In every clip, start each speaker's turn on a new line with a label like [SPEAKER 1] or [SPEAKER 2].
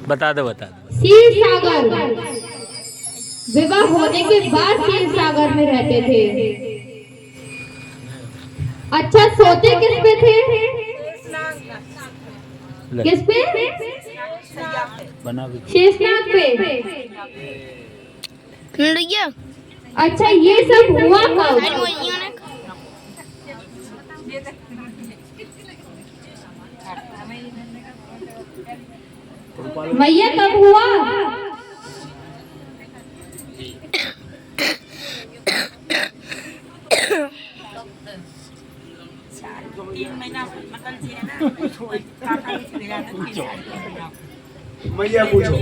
[SPEAKER 1] बता दो बता दो।
[SPEAKER 2] क्षीर सागर, विवाह होने के बाद क्षीर सागर में रहते थे। अच्छा, सोते किस पे थे? किस पे?
[SPEAKER 1] बना भी
[SPEAKER 2] शेषनाग पे। अच्छा, ये सब हुआ कब? भैया कब हुआ?
[SPEAKER 3] भैया पूछो।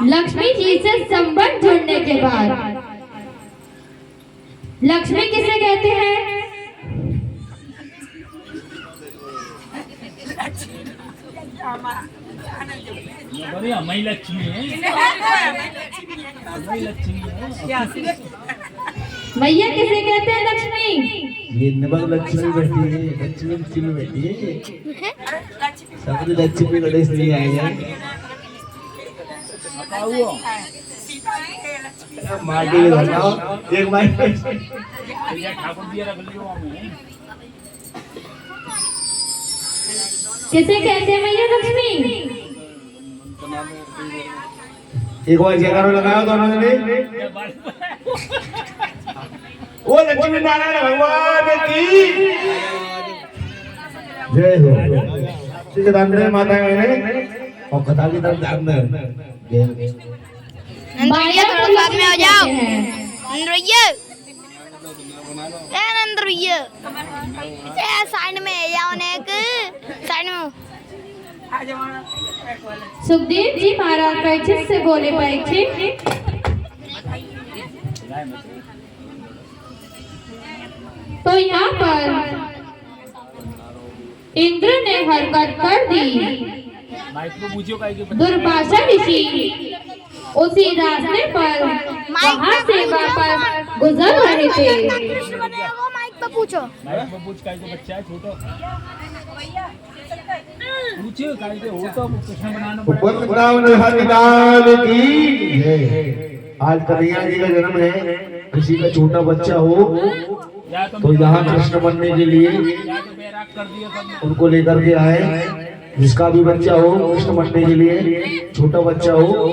[SPEAKER 2] लक्ष्मी जी से संबंध जुड़ने के बाद लक्ष्मी किसे कहते हैं?
[SPEAKER 1] बढ़िया मई लक्ष्मी है। मई लक्ष्मी है।
[SPEAKER 2] भैया किसे कहते हैं? लक्ष्मी।
[SPEAKER 3] ये नमक लक्ष्मी बैठी है, लक्ष्मी बैठी है। सब लक्ष्मी गणेश नहीं आए हैं। माटी में बनाओ एक माइक
[SPEAKER 1] ठाकुर जी रख लियो हमें।
[SPEAKER 2] किसे कहते हैं भैया? लक्ष्मी।
[SPEAKER 3] एक बार जयकारा लगाओ दोनों ने। वो लक्ष्मी नारायण भगवान की जय हो। ठीक है, माता मैंने और कथा की तरफ ध्यान दे।
[SPEAKER 2] भैया
[SPEAKER 4] थोड़ा साथ में आ जाओ। नंदरैया साइड में जाओ साइड में।
[SPEAKER 2] सुखदेव जी महाराज परीक्षित से बोले, परीक्षित तो यहाँ पर इंद्र ने हरकत कर दी। दुर्वासा ऋषि उसी रास्ते पर वहाँ से वापस गुजर रहे थे।
[SPEAKER 4] माइक पे पूछो।
[SPEAKER 1] माइक पे पूछ, काहे को बच्चा है छोटो। पूछो काहे के हो तो प्रश्न बनाना पड़ेगा।
[SPEAKER 3] वृंदावन हरिलाल की जय। आज कन्हैया जी का जन्म है। किसी का छोटा बच्चा हो तो यहाँ कृष्ण बनने के लिए उनको लेकर के आए। जिसका भी बच्चा हो कृष्ण बनने के लिए, छोटा बच्चा हो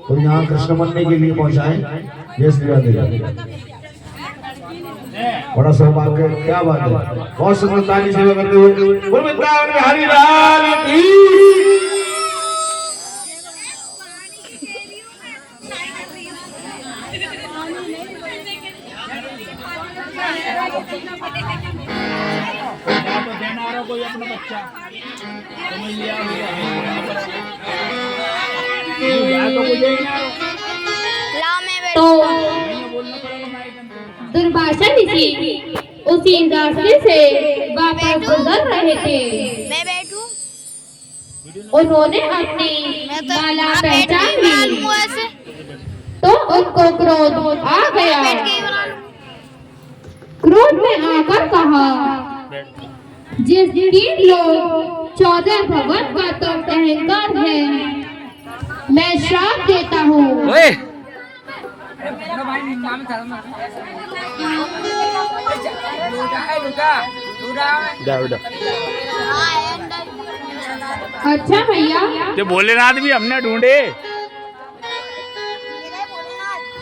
[SPEAKER 3] तो यहाँ कृष्ण बनने के लिए पहुँचाए। जय श्री राधे। बड़ा सौभाग्य, क्या बात है। बहुत समझदारी सेवा करते हुए वृंदावन हरिलाल की।
[SPEAKER 1] तो देना रहा कोई अपना बच्चा समझ लिया तो मुझे ही ना
[SPEAKER 2] तो दुर्वासा ऋषि उसी रास्ते से वापस गुजर रहे थे।
[SPEAKER 4] मैं बैठूं?
[SPEAKER 2] उन्होंने अपनी माला पहचान ली
[SPEAKER 4] ऐसे
[SPEAKER 2] तो उनको क्रोध आ गया।
[SPEAKER 4] बैठ के ही बना लूं।
[SPEAKER 2] क्रोध में आकर कहा, जिस 3 लोग 14 भवन का तुम अहंकार है, मैं श्राप देता हूँ। अच्छा भैया,
[SPEAKER 1] जो भोलेनाथ भी हमने ढूंढे।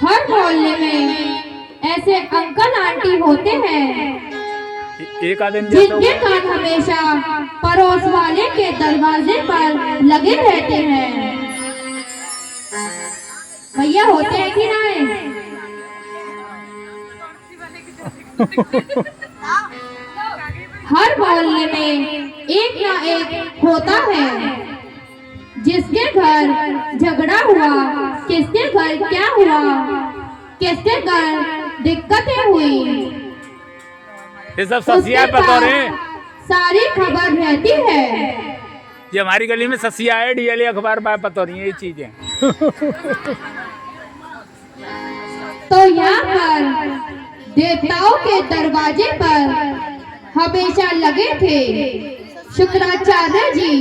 [SPEAKER 2] हर मोहल्ले में ऐसे अंकल आंटी होते हैं
[SPEAKER 1] एक आदमी
[SPEAKER 2] जिनके कान हमेशा पड़ोस वाले के दरवाजे पर लगे रहते हैं। भैया होते हैं कि नहीं? हर मोहल्ले में एक ना एक होता है जिसके घर झगड़ा हुआ, किसके घर क्या हुआ, किसके घर दिक्कतें हुई,
[SPEAKER 1] ये सब ससिया पता रे।
[SPEAKER 2] सारी खबर रहती है।
[SPEAKER 1] ये हमारी गली में ससिया है, डीएलए अखबार पाए पता नहीं है ये चीजें।
[SPEAKER 2] तो यहाँ पर देवताओं के दरवाजे पर हमेशा लगे थे शुक्राचार्य जी,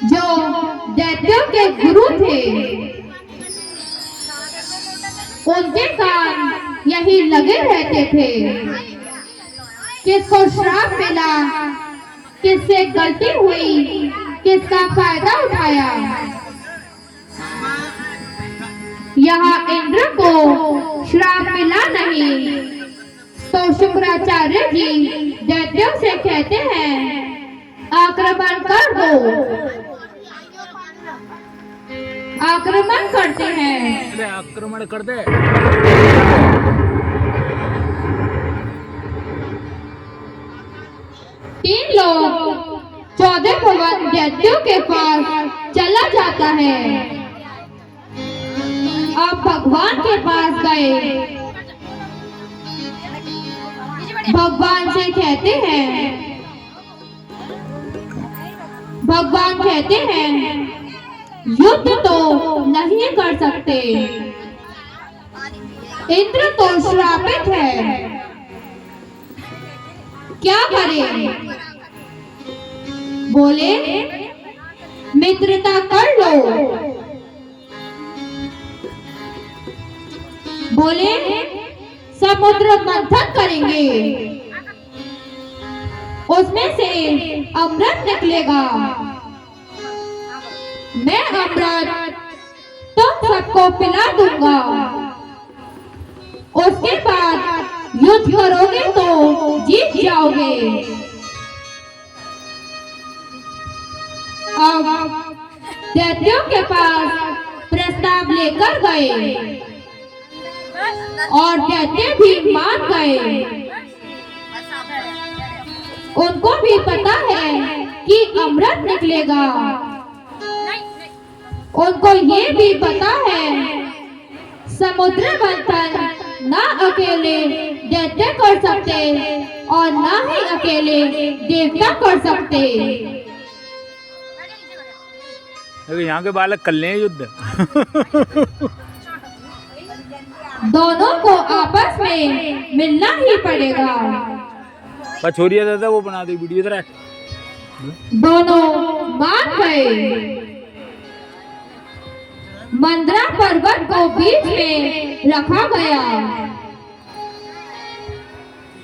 [SPEAKER 2] जो दैत्यों के गुरु थे। उनके कान यही लगे रहते थे, किसको श्राप मिला, किससे गलती हुई, किसका फायदा उठाया। यहाँ इंद्र को श्राप मिला नहीं तो शुक्राचार्य जी दैत्यों से कहते हैं आक्रमण कर दो। आक्रमण करते हैं।
[SPEAKER 1] आक्रमण कर दे।
[SPEAKER 2] 3 लोग 14 भवन दैत्यों के पास चला जाता है। अब भगवान के पास गए, भगवान से कहते हैं, भगवान कहते हैं युद्ध तो नहीं कर सकते, इंद्र तो श्रापित है, क्या करें। बोले मित्रता कर लो। बोले समुद्र मंथन करेंगे, उसमें से अमृत निकलेगा। मैं अमृत तुम सबको पिला दूंगा। उसके बाद युद्ध करोगे तो जीत जाओगे। अब दैत्यों के पास प्रस्ताव लेकर गए और दैत्य भी मान गए। उनको भी पता है कि अमृत निकलेगा। उनको ये भी पता है समुद्र मंथन ना अकेले दैत्य कर सकते और ना ही अकेले देवता कर सकते।
[SPEAKER 1] यहाँ के बालक कर लें युद्ध।
[SPEAKER 2] दोनों को आपस में मिलना ही पड़ेगा।
[SPEAKER 1] छोरिया दादा वो बना दे वीडियो जरा।
[SPEAKER 2] दोनों मान गए। मंदरा पर्वत को बीच में रखा गया।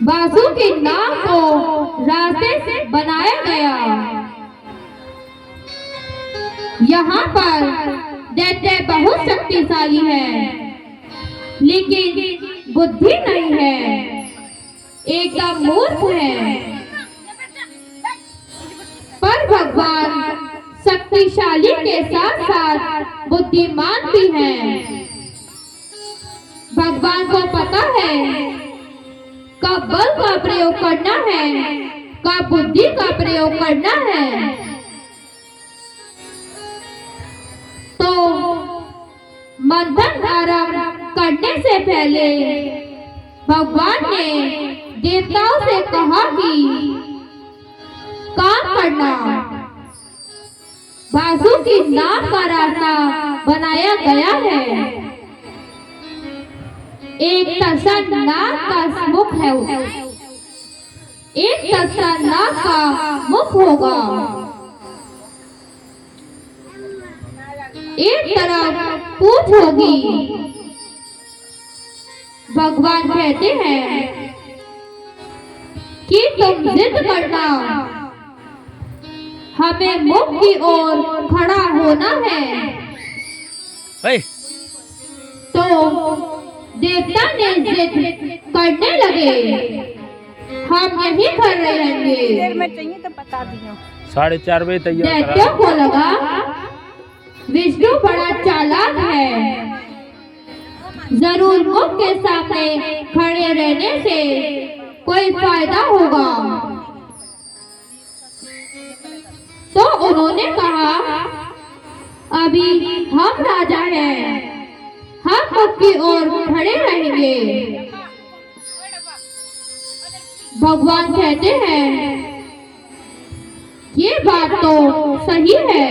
[SPEAKER 2] बासु की नाव को रास्ते से बनाया गया। यहाँ पर दैत्य बहुत शक्तिशाली है, लेकिन बुद्धि नहीं है, एकदम मूर्ख है। पर भगवान शक्तिशाली के साथ साथ बुद्धिमान भी हैं। भगवान को पता है कब बल का प्रयोग करना है, कब बुद्धि का प्रयोग करना है। तो मंथन आरंभ करने से पहले भगवान ने देवताओं से कहा कि काम करना। बासु की नाव का रास्ता बनाया गया है। एक तसा नाग का मुख है, एक तसा नाग का मुख होगा। एक तरफ पूंछ होगी। भगवान कहते हैं कि तुम जिद करना, हमें मुख की ओर खड़ा होना है। तो देवता ने जिद करने लगे, हम यही कर रहेंगे।
[SPEAKER 5] में चाहिए तो बता दियो।
[SPEAKER 1] 4:30 बजे तैयार।
[SPEAKER 2] दैत्यों को लगा विष्णु बड़ा चालाक है, जरूर मुख के सामने खड़े रहने से कोई फायदा होगा। तो उन्होंने कहा, अभी हम राजा हैं, हम मुख की ओर खड़े रहेंगे। भगवान कहते हैं ये बात तो सही है,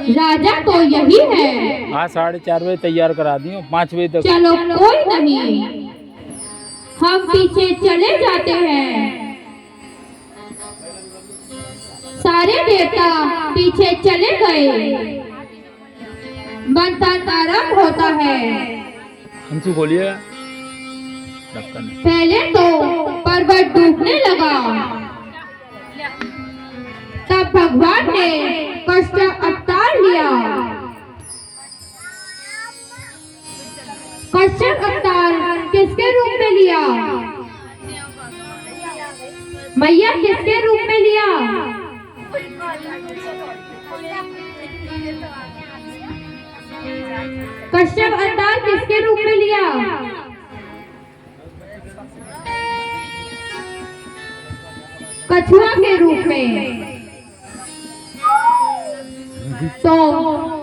[SPEAKER 2] राजा तो यही है।
[SPEAKER 1] हाँ 4:30 बजे तैयार करा दी हूँ, 5 बजे तक।
[SPEAKER 2] चलो कोई नहीं, हम पीछे चले जाते हैं। सारे देवता पीछे चले गए। मंथन आरंभ होता है।
[SPEAKER 1] हमसे बोलिए ढक्कन।
[SPEAKER 2] पहले तो पर्वत डूबने लगा, तब भगवान ने कष्ट अवतार लिया। कष्ट अवतार किसके रूप में लिया? मैया किसके रूप में लिया? कश्यप अवतार किसके रूप में लिया? कछुआ के रूप में। तो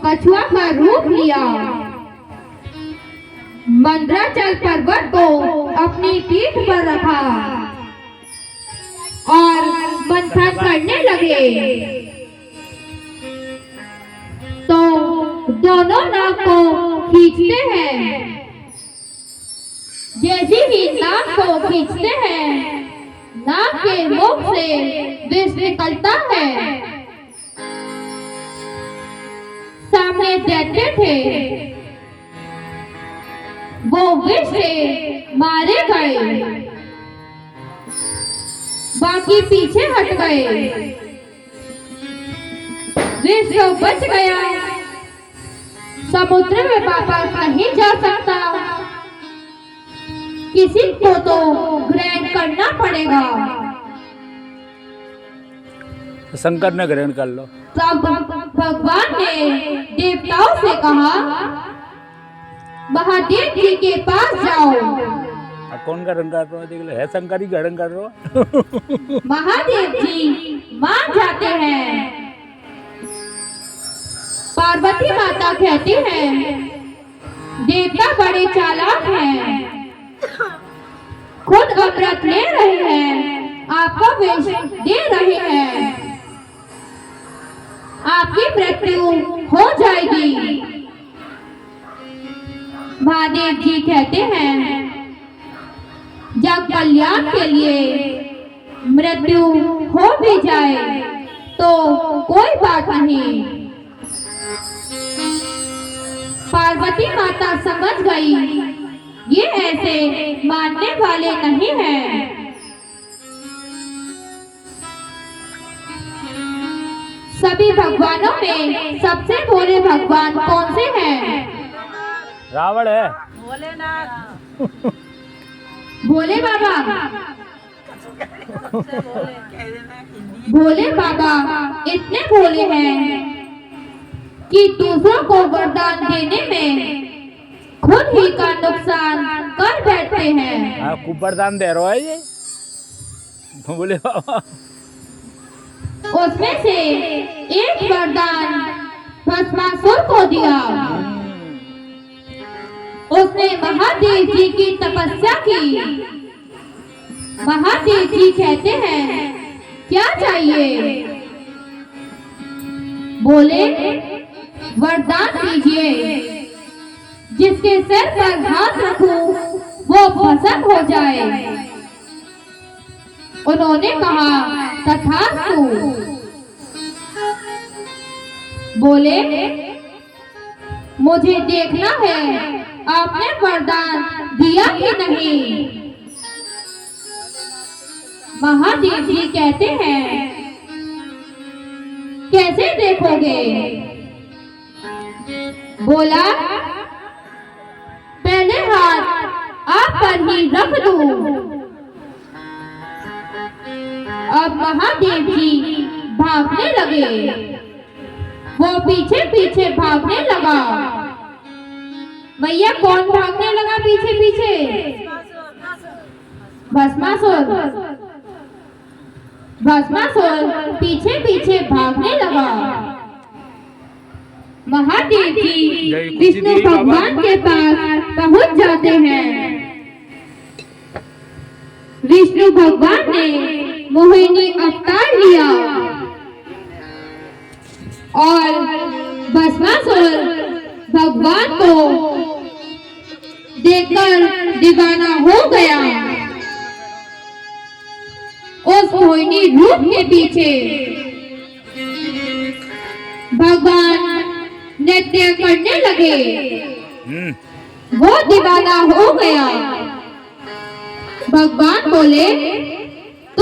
[SPEAKER 2] कछुआ का रूप लिया, मंदराचल पर्वत को अपनी पीठ पर रखा और मंथन करने लगे। तो दोनों नाग को खींचते हैं। जैसे ही नाग को खींचते हैं, नाग के मुख से विष निकलता है। सामने दैत्य थे, वो विष से मारे गए, बाकी पीछे हट गए। विष तो बच गया, समुद्र में वापस नहीं जा सकता। किसी को तो ग्रहण करना पड़ेगा।
[SPEAKER 1] शंकर ने ग्रहण कर लो।
[SPEAKER 2] तब भगवान ने देवताओं से कहा, महादेव जी के पास जाओ।
[SPEAKER 1] अब कौन ग्रहण कर रहा है? देख लो, है शंकर ही ग्रहण कर रहा है।
[SPEAKER 2] महादेव जी मान जाते हैं। पार्वती माता कहती हैं, देवता बड़े चालाक हैं, खुद अमृत ले रहे हैं, आपको विष दे रहे हैं, आपकी मृत्यु हो जाएगी। महादेव जी कहते हैं, जब कल्याण के लिए मृत्यु हो भी जाए तो कोई बात नहीं। पार्वती माता समझ गई, ये ऐसे मानने वाले नहीं हैं। सभी भगवानों में सबसे भोले भगवान कौन से हैं?
[SPEAKER 1] रावण है।
[SPEAKER 2] भोले बाबा। भोले बाबा इतने भोले हैं कि दूसरों को वरदान देने में खुद ही का नुकसान कर बैठते हैं।
[SPEAKER 1] हाँ, खूब वरदान दे रहा है ये भोले बाबा।
[SPEAKER 2] उसमें से एक वरदान भस्मासुर को दिया। उसने महादेव जी की तपस्या की। महादेव जी कहते हैं, क्या चाहिए? बोले, वरदान दीजिए, जिसके सिर पर हाथ रखूं वो भस्म हो जाए। उन्होंने कहा, तथास्तु। बोले, मुझे देखना है आपने वरदान दिया कि नहीं। महादेव जी कहते हैं, कैसे देखोगे? बोला, पहले हाथ आप पर ही रख दूं। अब महादेव जी भागने लगे। वो पीछे पीछे भागने लगा। भैया कौन भागने लगा पीछे पीछे? भस्मासुर। भस्मासुर पीछे पीछे भागने लगा। महादेव जी विष्णु भगवान के पास पहुंच जाते हैं। विष्णु भगवान ने मोहिनी अवतार लिया और भस्मासुर भगवान को देखकर दीवाना हो गया। उस मोहिनी रूप के पीछे भगवान नृत्य करने लगे। वो दीवाना हो गया। भगवान बोले,